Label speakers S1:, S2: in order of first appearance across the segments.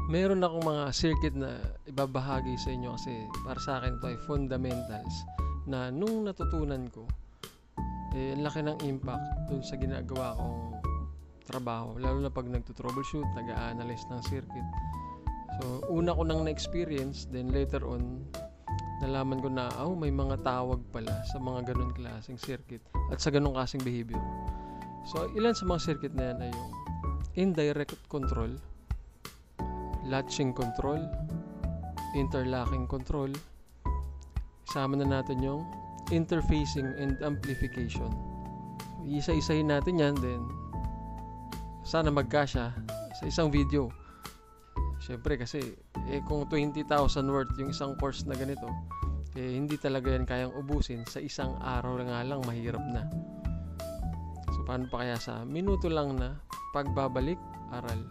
S1: Meron akong mga circuit na ibabahagi sa inyo kasi para sa akin ito ay fundamentals na nung natutunan ko, ang laki ng impact dun sa ginagawa kong trabaho, lalo na pag nagto-troubleshoot, nag-a-analyze ng circuit. So, una ko nang na-experience, then later on, nalaman ko na, may mga tawag pala sa mga ganun klaseng circuit at sa ganun klaseng behavior. So, ilan sa mga circuit na yan ay yung indirect control, latching control, interlocking control, isama na natin yung interfacing and amplification. So, isa-isahin natin yan, then sana magkasya sa isang video. Siyempre kasi kung 20,000 worth yung isang course na ganito, hindi talaga yan kayang ubusin sa isang araw nga lang, mahirap na. So paano pa kaya sa minuto lang na pagbabalik aral?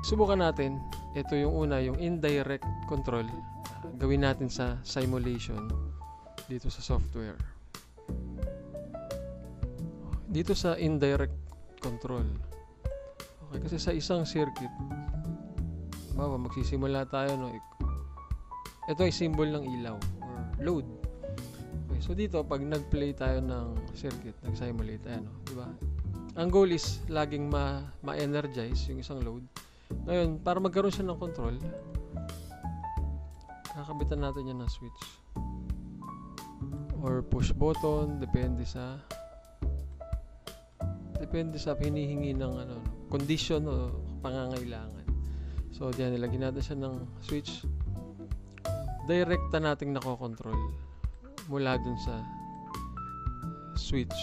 S1: Subukan natin. Ito yung una, yung indirect control. Gawin natin sa simulation dito sa software. Dito sa indirect control. Okay, kasi sa isang circuit, magsisimula tayo, no? Ito ay symbol ng ilaw or load. Okay, so dito pag nag-play tayo ng circuit, nag-simulate tayo, no? Diba? Ang goal is laging ma-energize yung isang load. Ngayon, para magkaroon siya ng control, kakabitan natin yan ng switch or push button, depende sa hinihingi ng condition o pangangailangan. So, diyan nilagyan natin siya ng switch. Direkta nating nakokontrol mula dun sa switch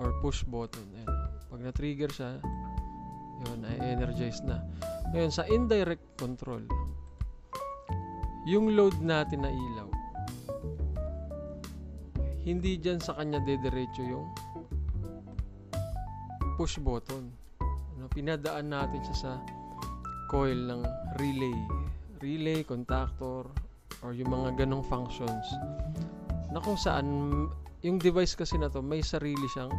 S1: or push button. Ayan. Pag na-trigger siya, yun, ay energize na. Ngayon, sa indirect control, yung load natin na ilaw, hindi dyan sa kanya dediretso yung push button. Pinadaan natin siya sa coil ng relay, contactor, or yung mga ganong functions na kung saan yung device kasi na to may sarili siyang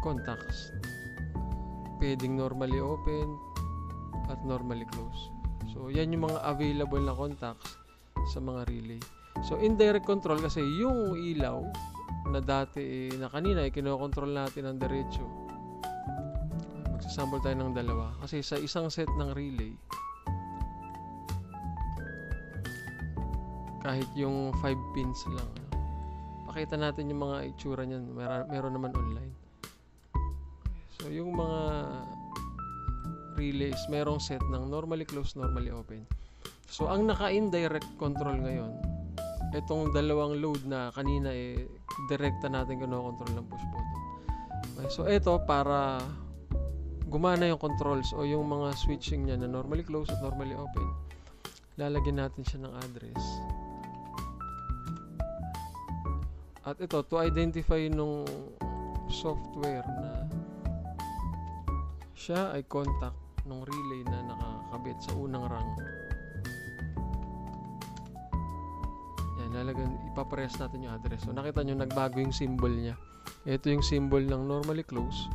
S1: contacts. Pwedeng normally open at normally close. So yan yung mga available na contacts sa mga relay. So indirect control kasi yung ilaw na dati na kanina kinokontrol natin ng diretso. Magsasample tayo ng dalawa kasi sa isang set ng relay, kahit yung 5 pins lang, pakita natin yung mga itsura niyan, meron naman online. So yung mga relays, merong set ng normally closed, normally open. So ang naka-indirect control ngayon, itong dalawang load na kanina direkta natin kinokontrol ng push button. Okay, so ito para gumana yung controls o yung mga switching niya na normally closed at normally open, lalagyan natin siya ng address. At ito, to identify nung software na siya ay contact nung relay na nakakabit sa unang rung. Yan, ipaparehas natin yung address. So nakita nyo, nagbago yung symbol niya. Ito yung symbol ng normally close.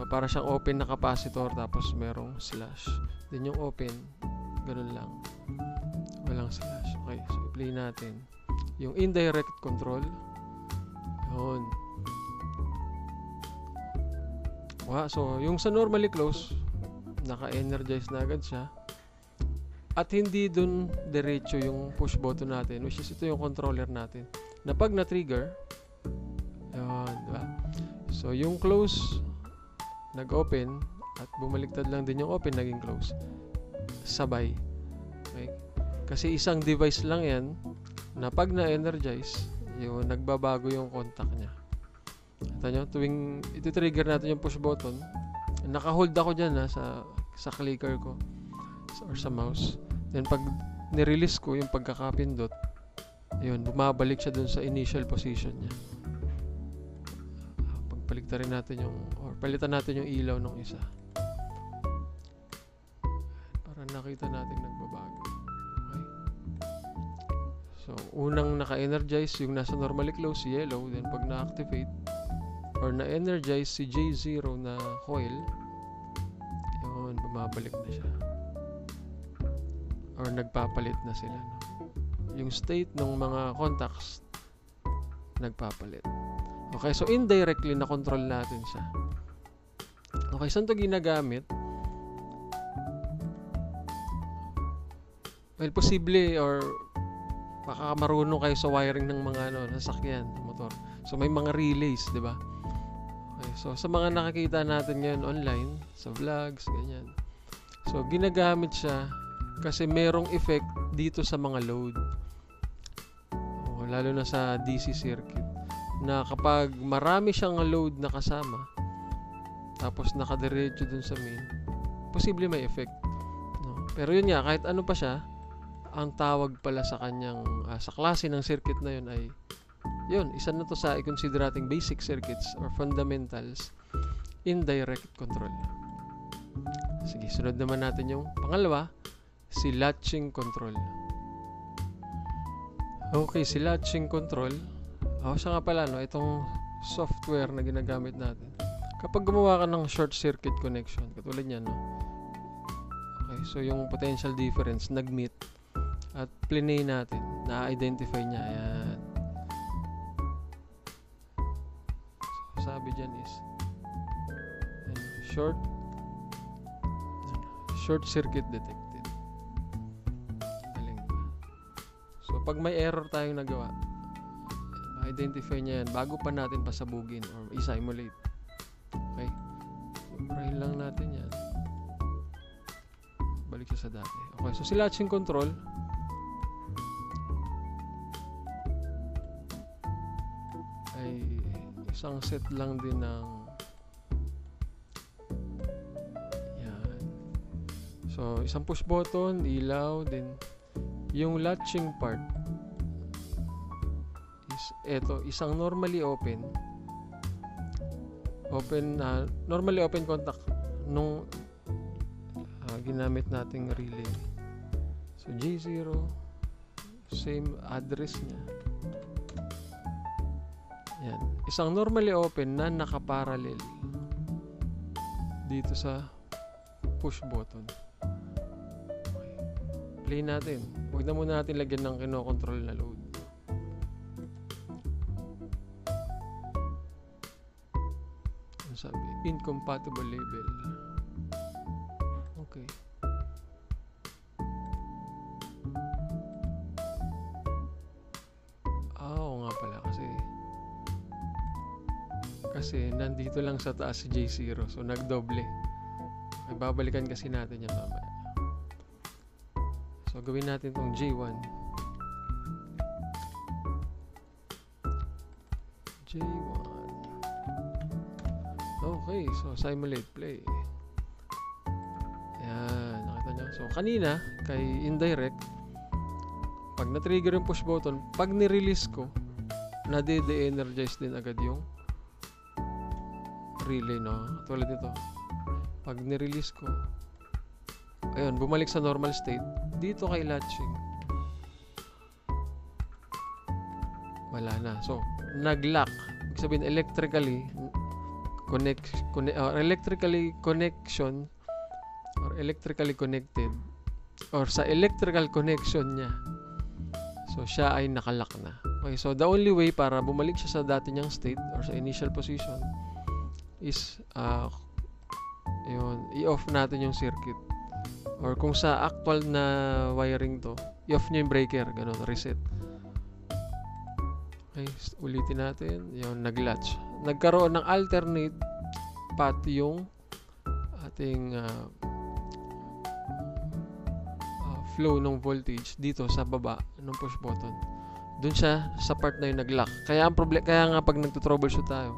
S1: Para siyang open na capacitor, tapos merong slash. Then yung open, ganun lang. Walang slash. Okay, so i-play natin. Yung indirect control. Yun. So yung sa normally close, naka-energize na agad siya. At hindi dun diretso yung push button natin, which is ito yung controller natin, na pag na-trigger, yun, diba? So yung close, nag-open, at bumaliktad lang din yung open, naging close. Sabay. Okay? Kasi isang device lang yan, na pag na-energize, yun, nagbabago yung contact niya. Kita nyo, tuwing iti-trigger natin yung push button, naka-hold ako dyan sa clicker ko or sa mouse. Then pag nirelease ko yung pagkakapindot, yun, bumabalik siya dun sa initial position niya. Pagpaliktarin natin palitan natin yung ilaw ng isa para nakita natin nagbabago. Okay? So, unang naka-energize yung nasa normally close, yellow. Then pag na-activate or na-energize si J0 na coil, yun, ngayon, bumabalik na siya. Or nagpapalit na sila. No? Yung state ng mga contacts, nagpapalit. Okay, so indirectly na control natin siya. Okay, saan ito ginagamit? Well, posible or baka marunong kayo sa wiring ng mga sasakyan, motor. So may mga relays, 'di ba? Okay, so sa mga nakikita natin ngayon online, sa vlogs, ganyan. So ginagamit siya kasi merong effect dito sa mga load. Lalo na sa DC circuit na kapag marami siyang load na kasama tapos nakadiretso dun sa main, posible may effect, no? Pero yun nga, kahit ano pa siya, ang tawag pala sa kanyang sa klase ng circuit na yun ay yun, isa na to sa i-consider ating basic circuits or fundamentals, indirect control. Sige, sunod naman natin yung pangalawa, si latching control. Okay, si latching control, siya nga pala, no, itong software na ginagamit natin. Kapag gumawa ka ng short circuit connection, katulad yan, no? Okay, so yung potential difference, nag-meet, at plinay natin, na-identify niya, ayan. So, sabi dyan is, short circuit detected. So, pag may error tayong nagawa, ma-identify niya yan bago pa natin pasabugin or i-simulate. Okay? So, try lang natin yan. Balik siya sa dati. Okay, so si latching control, ay isang set lang din ng yan. So, isang push button, ilaw, din yung latching part is eto, isang normally open normally open contact nung ginamit nating relay. So J0, same address niya. Yan, isang normally open na nakaparallel dito sa push button. Play natin. Huwag na muna natin lagyan ng kinokontrol na load. Ano sabi? Incompatible label. Okay. Oo nga pala kasi nandito lang sa taas si J0. So nagdoble. Ay, babalikan kasi natin yan mamaya. So, gawin natin itong J1. Okay, so simulate play. Ayan, nakita nyo. So, kanina, kay indirect, pag na-trigger yung push button, pag ni-release ko, na-de-energize din agad yung relay, no? Tulad nito. Pag ni-release ko, ayun, bumalik sa normal state. Dito kay latching, wala na. So, nag-lock. Ibig sabihin, electrically connection or electrically connected or sa electrical connection niya. So, siya ay nakalock na. Okay, so the only way para bumalik siya sa dati niyang state or sa initial position is i-off natin yung circuit. Or kung sa actual na wiring to, i-off nyo yung breaker, ganun, reset. Okay, ulitin natin, yung nag-latch. Nagkaroon ng alternate path yung ating flow ng voltage dito sa baba ng push button. Doon siya sa part na yung nag-lock. Kaya nga pag nagto-troubleshoot tayo,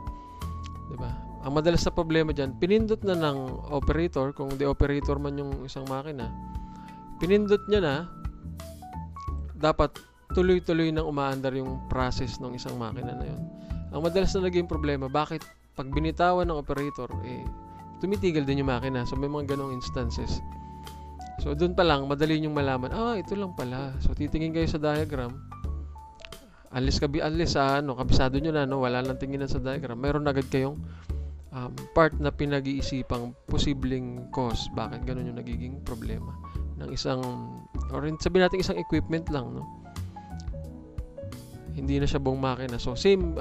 S1: 'di ba? Ang madalas na problema dyan, pinindot na ng operator, kung di operator man yung isang makina, pinindot niya na, dapat tuloy-tuloy nang umaandar yung process ng isang makina na yun. Ang madalas na naging problema, bakit pag binitawan ng operator, tumitigil din yung makina. So may mga ganong instances. So doon pa lang, madali nyong malaman, ito lang pala. So titingin kayo sa diagram, kabisado nyo na, no? Wala lang tinginan sa diagram, mayroon agad kayong part na pinag-iisipang posibleng cause bakit ganun yung nagiging problema ng isang, or sabihin natin isang equipment lang, no? Hindi na siya buong makina. So same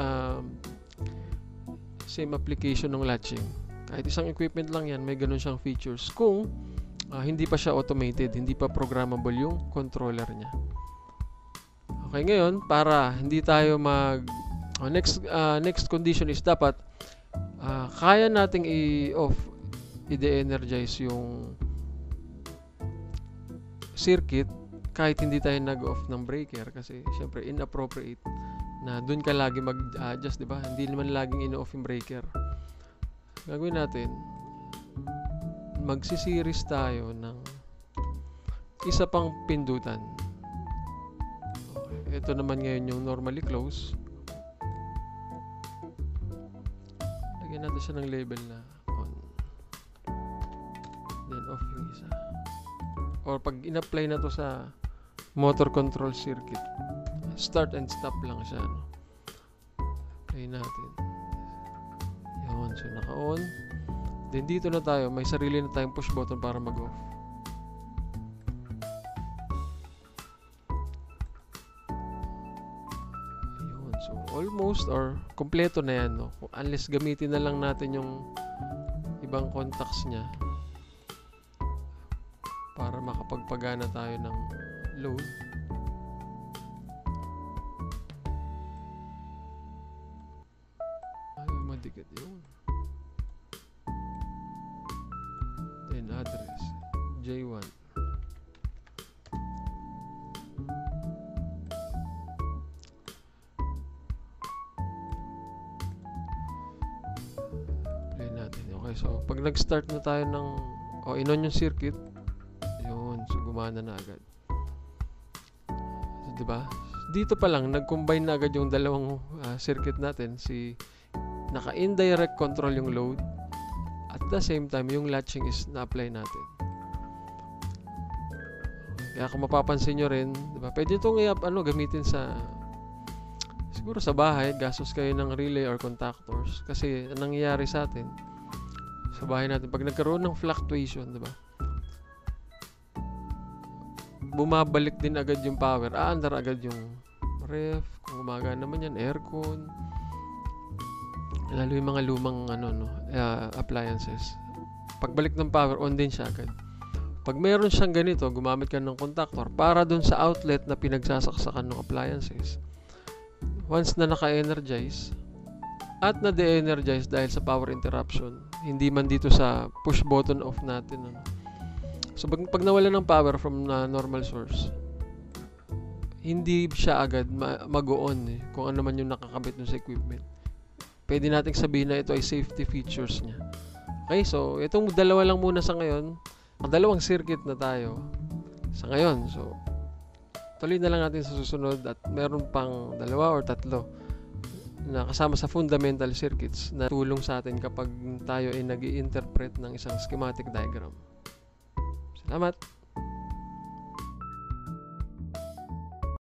S1: application ng latching. Kahit isang equipment lang yan, may ganun siyang features kung hindi pa siya automated, hindi pa programmable yung controller niya. Okay, ngayon para hindi tayo next condition is dapat kaya nating i-de-energize yung circuit kahit hindi tayo nag-off ng breaker, kasi syempre inappropriate na dun ka lagi mag-adjust, di ba? Hindi naman laging in-off yung breaker. Gagawin natin, magsi-series tayo ng isa pang pindutan. Okay. Ito naman ngayon yung normally close. Lagyan natin siya ng label na on. Then off yung isa. Or pag in-apply na to sa motor control circuit, start and stop lang siya, no? Play natin. Yun, so naka-on. Then dito na tayo, may sarili na tayong push button para mag-off. Yun, so almost or kompleto na yan, no? Unless gamitin na lang natin yung ibang contacts niya para makapagpagana tayo ng load. Ay, madikit yun. Then address J1. Play natin. Okay, so pag nag-start na tayo ng in-on yung circuit, yun, so gumana na agad. So, diba? Dito pa lang nag-combine na agad yung dalawang circuit natin, naka-indirect control yung load, at the same time yung latching is na-apply natin. Kaya kung mapapansin nyo rin, diba, pwede itong gamitin siguro sa bahay, gastos kayo ng relay or contactors, kasi anong nangyayari sa atin sa bahay natin pag nagkaroon ng fluctuation, diba, bumabalik din agad yung power, aandar agad yung ref, kung gumagana naman yan, aircon, lalo yung mga lumang appliances. Pagbalik ng power, on din siya agad. Pag meron siyang ganito, gumamit ka ng contactor para dun sa outlet na pinagsasaksakan ng appliances. Once na naka-energize at na-de-energize dahil sa power interruption, hindi man dito sa push button off natin, so pag nawala ng power from normal source, hindi siya agad mag-on kung ano man yung nakakabit dun sa equipment. Pwede nating sabihin na ito ay safety features niya. Okay, so itong dalawa lang muna sa ngayon. Ang dalawang circuit na tayo sa ngayon. So tuloy na lang natin sa susunod, at meron pang 2 or 3 na kasama sa fundamental circuits na tulong sa atin kapag tayo ay nag-i-interpret ng isang schematic diagram. Salamat!